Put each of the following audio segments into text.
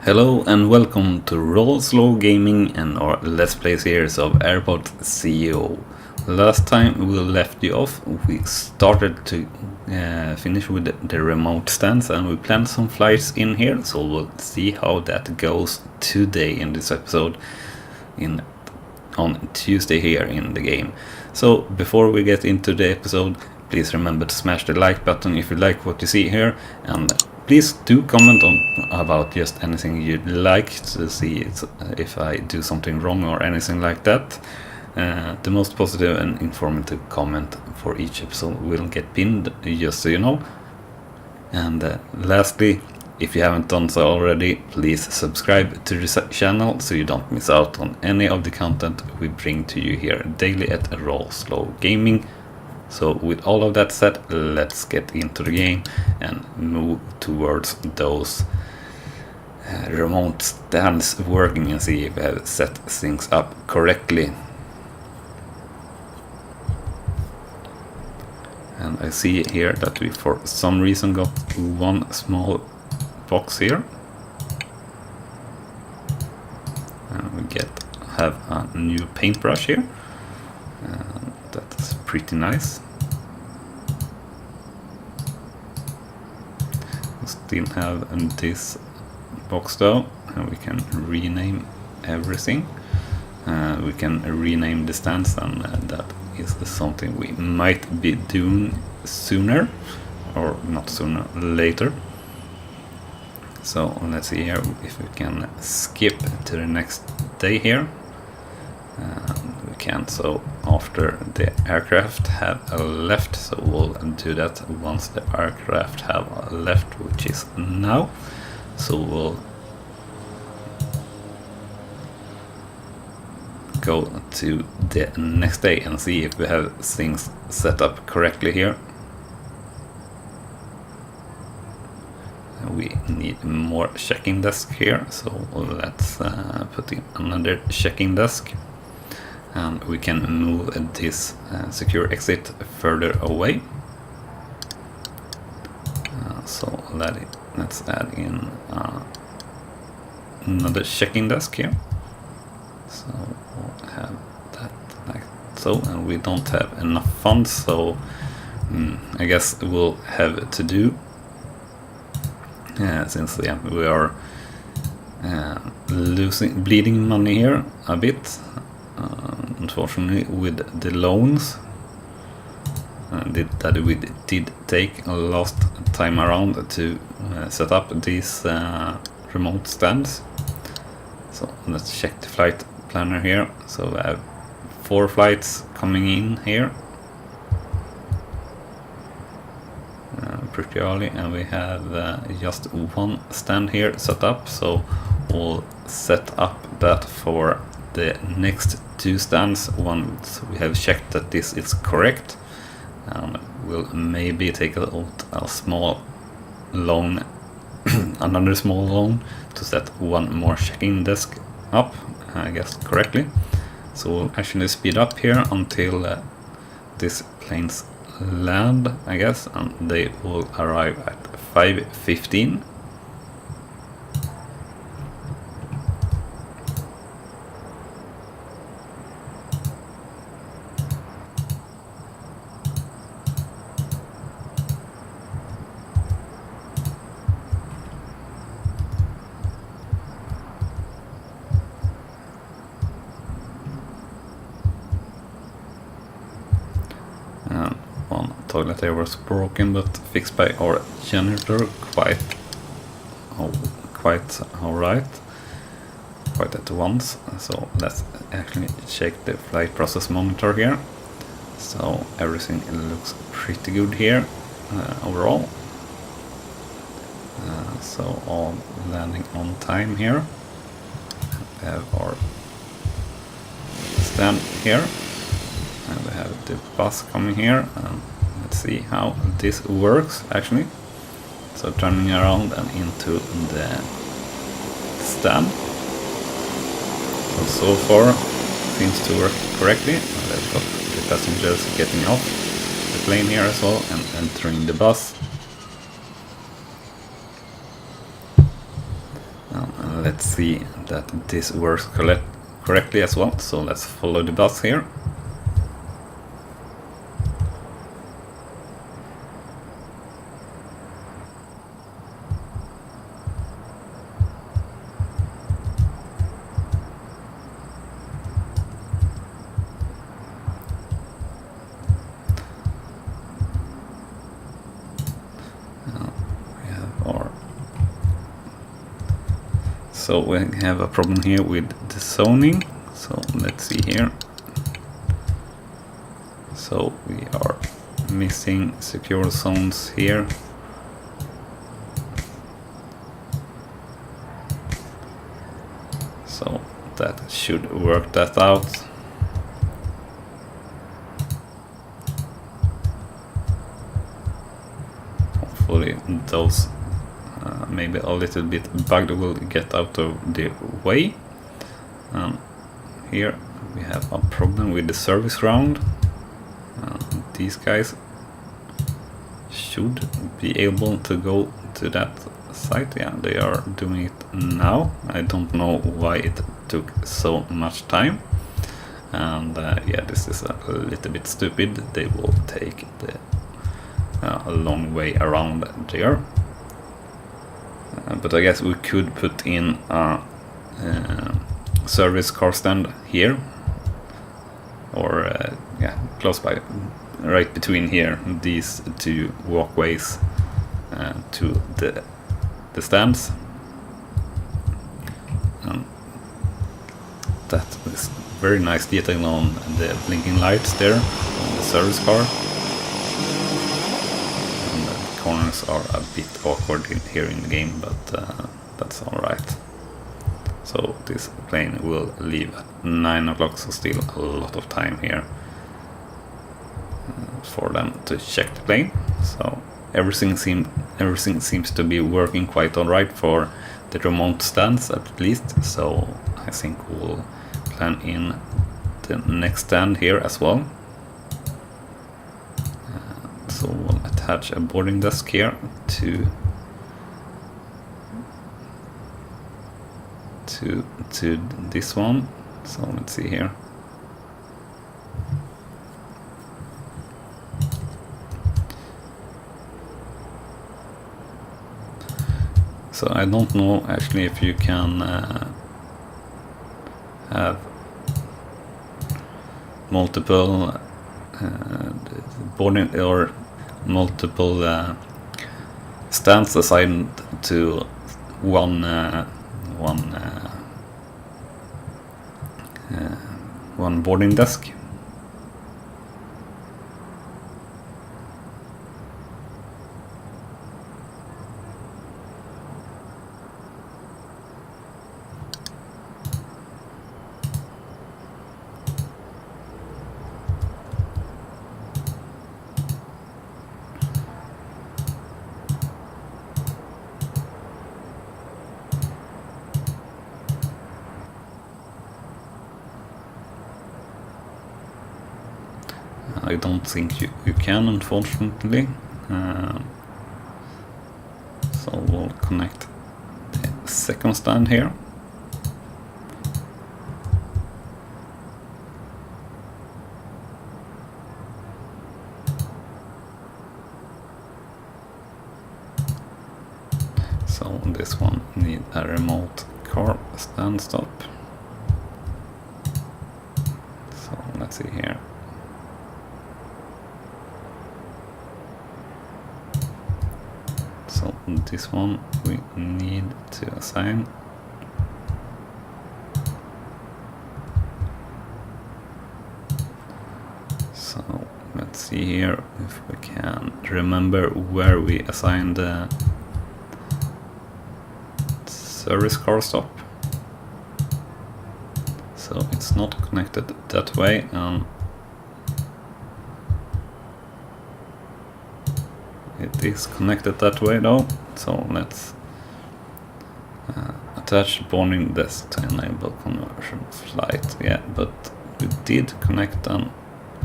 Hello and welcome to Roll Slow Gaming and our Let's Play series of Airport CEO. Last time we left you off, we started to finish with the remote stands and we planned some flights in here, so we'll see how that goes today in this episode on Tuesday here in the game. So before we get into the episode, please remember to smash the like button if you like what you see here, and please do comment about just anything you'd like to see if I do something wrong or anything like that. The most positive and informative comment for each episode will get pinned, just so you know. And lastly, if you haven't done so already, please subscribe to the channel so you don't miss out on any of the content we bring to you here daily at Roll Slow Gaming. So with all of that said, let's get into the game and move towards those remote stands working and see if I have set things up correctly. And I see here that we for some reason got one small box here. And we have a new paintbrush here. That's pretty nice. We still have this box though, and we can rename everything. We can rename the stands, and that is something we might be doing sooner, or not sooner, later. So let's see here if we can skip to the next day here. We can, so after the aircraft have left, so we'll do that once the aircraft have left, which is now. So we'll go to the next day and see if we have things set up correctly here. We need more checking desk here, so let's put in another checking desk. And we can move this secure exit further away. So let's add in another checking desk here. So we'll have that like so, and we don't have enough funds, so I guess we'll have to do, since we are bleeding money here a bit. Unfortunately, with the loans that we did take last time around to set up these remote stands. So let's check the flight planner here. So we have 4 flights coming in here pretty early, and we have just 1 stand here set up, so we'll set up that for the next 2 stands once we have checked that this is correct. We'll maybe take a small loan, another small loan, to set 1 more checking desk up, I guess correctly. So we'll actually speed up here until these planes land, I guess, and they will arrive at 5:15. One toilet there was broken but fixed by our janitor quite alright, quite at once. So let's actually check the flight process monitor here. So everything looks pretty good here overall. So all landing on time here. We have our stand here. And we have the bus coming here, and let's see how this works actually. So turning around and into the stand. So far seems to work correctly. I've got the passengers getting off the plane here as well and entering the bus. let's see that this works correctly as well. So let's follow the bus here. So we have a problem here with the zoning. So let's see here. So we are missing secure zones here. So that should work that out. Hopefully those maybe a little bit bugged will get out of the way. Here we have a problem with the service round. These guys should be able to go to that site. Yeah, they are doing it now. I don't know why it took so much time. And yeah, this is a little bit stupid. They will take the a long way around there. But I guess we could put in a service car stand here, or yeah, close by, right between here, these two walkways to the stands. That is very nice detail on the blinking lights there on the service car. Corners are a bit awkward here in the game, but that's alright. So this plane will leave at 9 o'clock, so still a lot of time here for them to check the plane. So everything seems to be working quite alright for the remote stands at least. So I think we'll plan in the next stand here as well. So we'll attach a boarding desk here to this one. So let's see here. So I don't know actually if you can have multiple boarding or multiple stands assigned to one boarding desk. I don't think you can, unfortunately. So we'll connect the second stand here. So this one needs a remote car stand stop. So let's see here. So this one we need to assign. So let's see here if we can remember where we assigned the service car stop. So it's not connected that way. It is connected that way though, so let's attach boarding desk to enable conversion flight. Yeah, but we did connect them.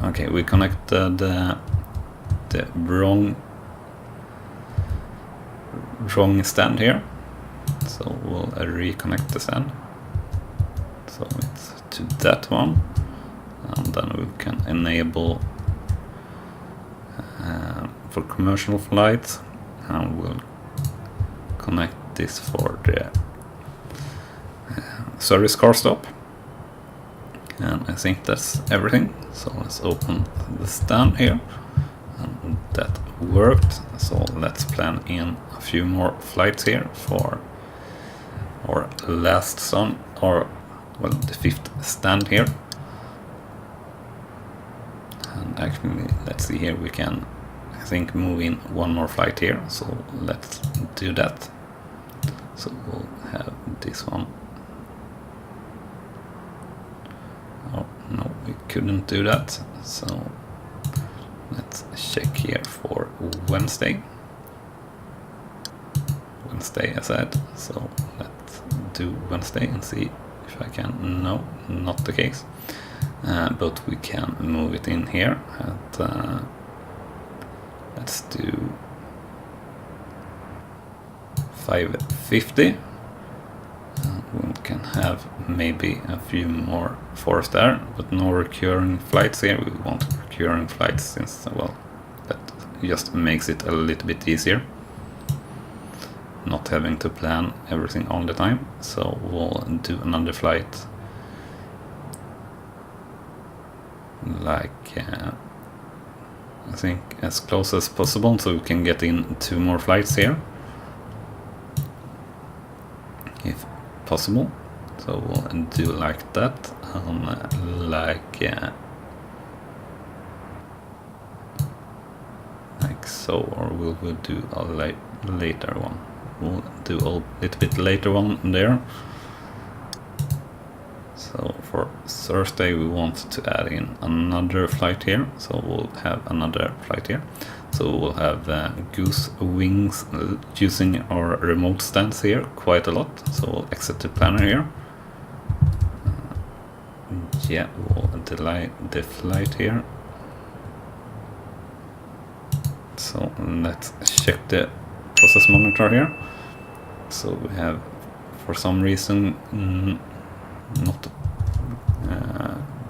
Okay, we connected the wrong stand here. So we'll reconnect the stand. So it's to that one, and then we can enable for commercial flights, and we'll connect this for the service car stop. And I think that's everything. So let's open the stand here, and that worked. So let's plan in a few more flights here for our last stand, or well, the 5th stand here. And actually, let's see here, we can, I think, move in one more flight here. So let's do that. So we'll have this one. Oh no, we couldn't do that. So let's check here for Wednesday. Wednesday, I said. So let's do Wednesday and see if I can. No, not the case. But we can move it in here at let's do 5:50. We can have maybe a few more fours there, but no recurring flights here. We want recurring flights since, well, that just makes it a little bit easier, not having to plan everything all the time. So we'll do another flight like I think as close as possible, so we can get in 2 more flights here if possible. So we'll do like that, like so, or we'll do a later one. We'll do a little bit later one there. So for Thursday we want to add in another flight here, so we'll have another flight here. So we'll have goose wings using our remote stands here quite a lot. So we'll exit the planner here. Yeah, we'll delay the flight here. So let's check the process monitor here. So we have, for some reason, not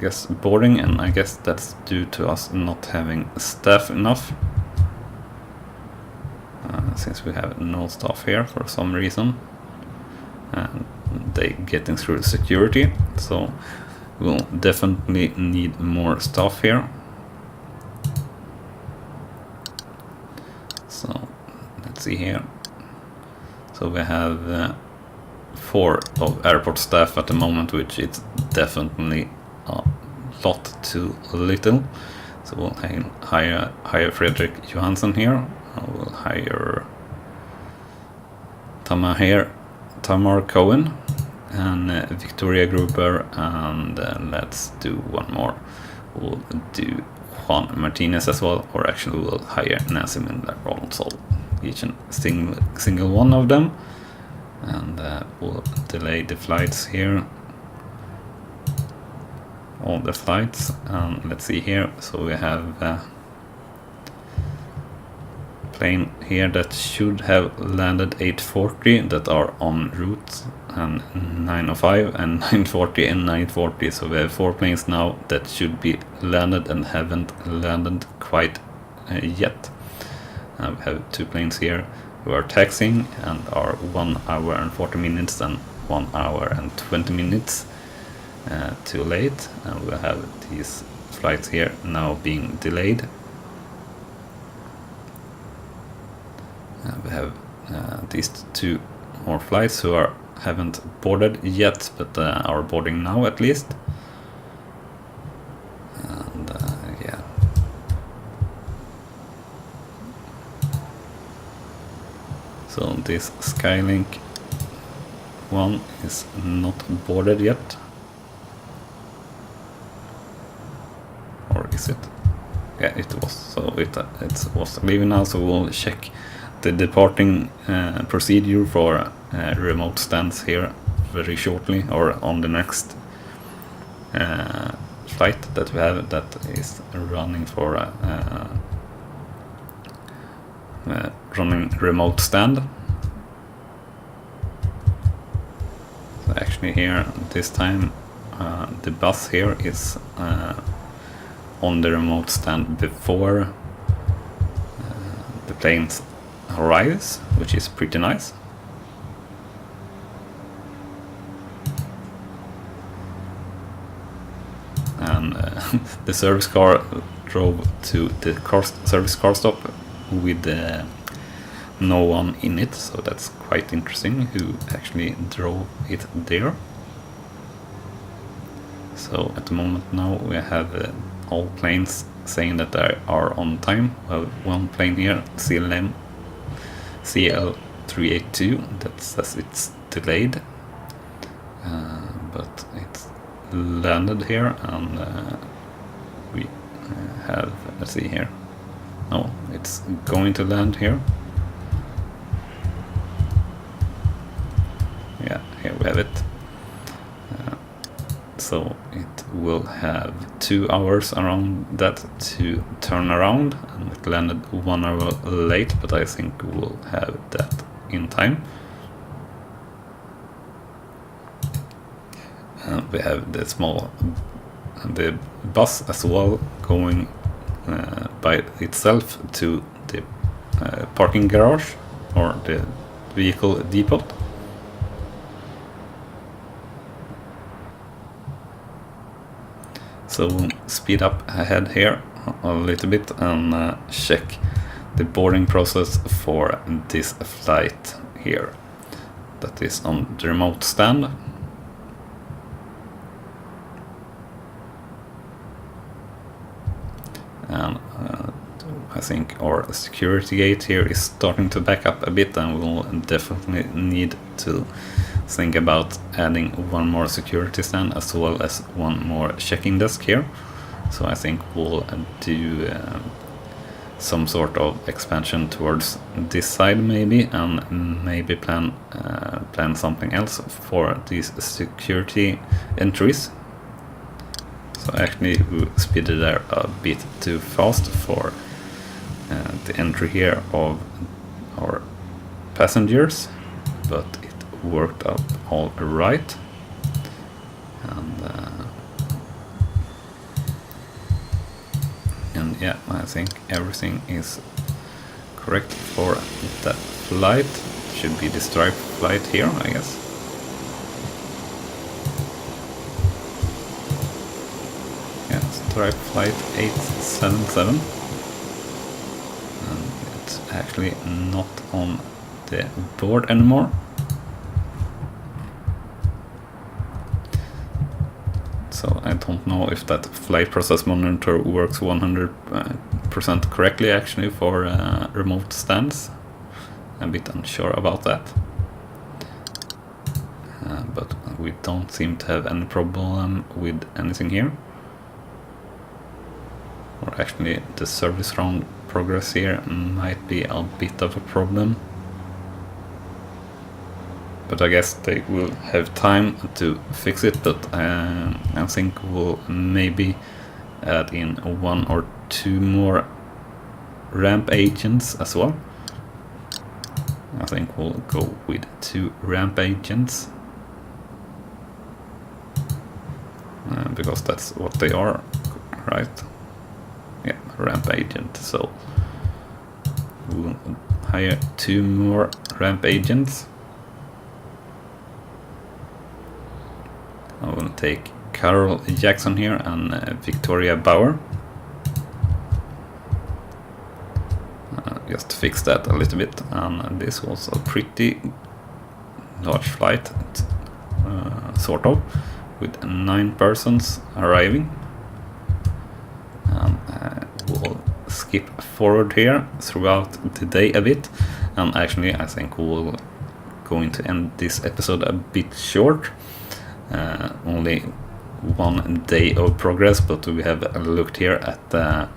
guess boarding, and I guess that's due to us not having staff enough, since we have no staff here for some reason, and they getting through security. So we'll definitely need more staff here. So let's see here. So we have 4 of airport staff at the moment, which is definitely a lot too little. So we'll hire Fredrik Johansson here. We'll hire Tamar Cohen and Victoria Gruber, and let's do one more. We'll do Juan Martinez as well, or actually we'll hire Nancy Miller also, each and single one of them. And we'll delay the flights here, all the flights. Let's see here. So we have plane here that should have landed 840 that are en route, and 905 and 940 and 940. So we have 4 planes now that should be landed and haven't landed quite yet. We have 2 planes here who are taxiing and are 1 hour and 40 minutes and 1 hour and 20 minutes too late. And we'll have these flights here now being delayed. We have these 2 more flights who haven't boarded yet, but are boarding now at least. And yeah. So this Skylink one is not boarded yet. Or is it? Yeah, it was. So it was leaving now, so we'll check the departing procedure for remote stands here very shortly, or on the next flight that we have that is running for running remote stand. actually here this time the bus here is on the remote stand before the planes arrives, which is pretty nice. And the service car drove to the service car stop with no one in it, so that's quite interesting who actually drove it there. So at the moment now we have all planes saying that they are on time. Well, one plane here, CL382, that says it's delayed, but it's landed here, and we have, let's see here, no, it's going to land here. Yeah, here we have it. So it will have 2 hours around that to turn around, and it landed 1 hour late, but I think we'll have that in time. And we have the bus as well going by itself to the parking garage or the vehicle depot. So we'll speed up ahead here a little bit and check the boarding process for this flight here that is on the remote stand. And I think our security gate here is starting to back up a bit, and we'll definitely need to think about adding one more security stand as well as one more checking desk here. So I think we'll do some sort of expansion towards this side maybe, and maybe plan something else for these security entries. So actually we speeded there a bit too fast for the entry here of our passengers, but it worked out all right. And yeah, I think everything is correct for that flight. Should be the striped flight here, I guess. Yeah, striped flight 877. And it's actually not on the board anymore. So I don't know if that flight process monitor works 100% correctly actually for remote stands. I'm a bit unsure about that. But we don't seem to have any problem with anything here. Or actually the service round progress here might be a bit of a problem. But I guess they will have time to fix it, but I think we'll maybe add in 1 or 2 more ramp agents as well. I think we'll go with 2 ramp agents. Because that's what they are, right? Yeah, ramp agent. So we'll hire 2 more ramp agents. I will take Carol Jackson here and Victoria Bauer. Just to fix that a little bit. And this was a pretty large flight, sort of, with 9 persons arriving. We'll skip forward here throughout the day a bit, and actually I think we'll going to end this episode a bit short. Only 1 day of progress, but we have looked here at the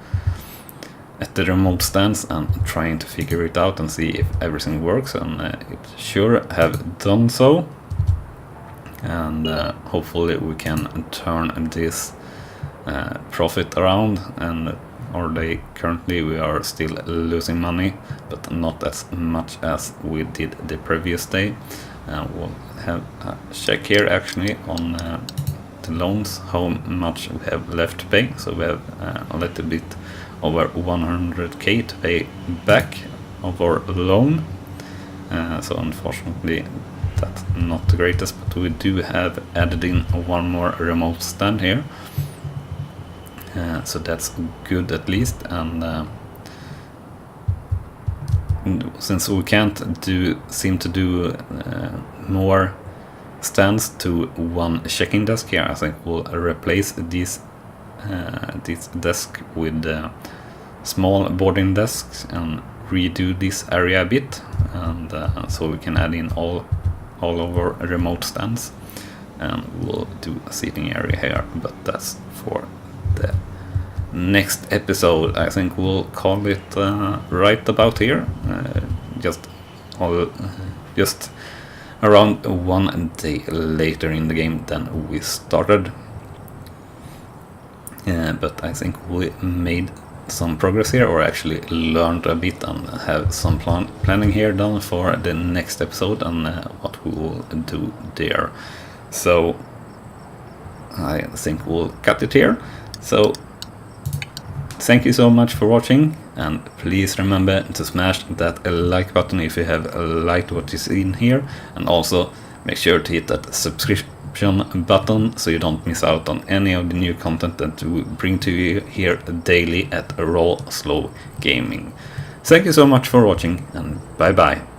remote stands and trying to figure it out and see if everything works, and it sure have done so. And hopefully we can turn this profit around, and currently we are still losing money, but not as much as we did the previous day. We'll have a check here actually on the loans, how much we have left to pay. So we have a little bit over 100k to pay back of our loan. So unfortunately that's not the greatest, but we do have added in one more remote stand here. So that's good at least, and since we can't seem to do more stands to one checking desk here, I think we'll replace this desk with small boarding desks and redo this area a bit, and so we can add in all of our remote stands, and we'll do a seating area here, but that's for the next episode. I think we'll call it right about here, just around 1 day later in the game than we started. But I think we made some progress here, or actually learned a bit, and have some planning here done for the next episode and what we will do there. So I think we'll cut it here. So thank you so much for watching, and please remember to smash that like button if you have liked what you see in here, and also make sure to hit that subscription button so you don't miss out on any of the new content that we bring to you here daily at Raw Slow Gaming. Thank you so much for watching, and bye bye.